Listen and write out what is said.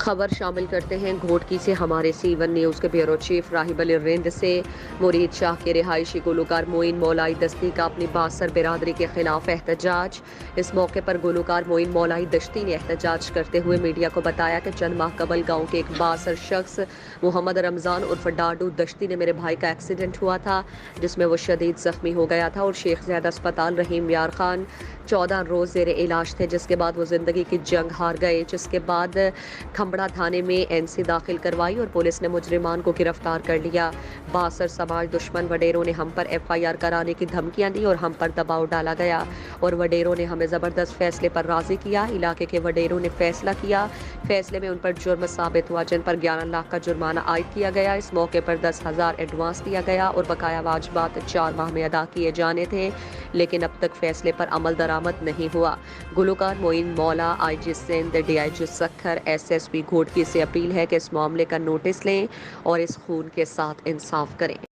خبر شامل کرتے ہیں گھوٹکی سے ہمارے سی1 نیوز کے بیورو چیف راہب علی رند سے۔ مرید شاہ کے رہائشی گلوکار معین مولائی دستی کا اپنی باثر برادری کے خلاف احتجاج۔ اس موقع پر گلوکار معین مولائی دشتی نے احتجاج کرتے ہوئے میڈیا کو بتایا کہ چند ماہ قبل گاؤں کے ایک باثر شخص محمد رمضان عرف ڈاڈو دشتی نے میرے بھائی کا ایکسیڈنٹ ہوا تھا، جس میں وہ شدید زخمی ہو گیا تھا اور شیخ زیاد اسپتال رحیم یار خان 14 روز زیر علاج تھے، جس کے بعد وہ زندگی کی جنگ ہار گئے، جس کے بعد کھمبڑا تھانے میں NC داخل کروائی اور پولیس نے مجرمان کو گرفتار کر لیا۔ باثر سماج دشمن وڈیروں نے ہم پر FIR کرانے کی دھمکیاں دی اور ہم پر دباؤ ڈالا گیا اور وڈیروں نے ہمیں زبردست فیصلے پر راضی کیا۔ علاقے کے وڈیروں نے فیصلہ کیا، فیصلے میں ان پر جرم ثابت ہوا، جن پر 11 لاکھ کا جرمانہ عائد کیا گیا۔ اس موقع پر 10,000 ایڈوانس دیا گیا اور بقایا واجبات 4 ماہ میں ادا کیے جانے تھے، لیکن اب تک فیصلے پر عمل درآمد نہیں ہوا۔ گلوکار معین مولا IG Sindh, DIG Sukkur, SSP Ghotki سے اپیل ہے کہ اس معاملے کا نوٹس لیں اور اس خون کے ساتھ انصاف کریں۔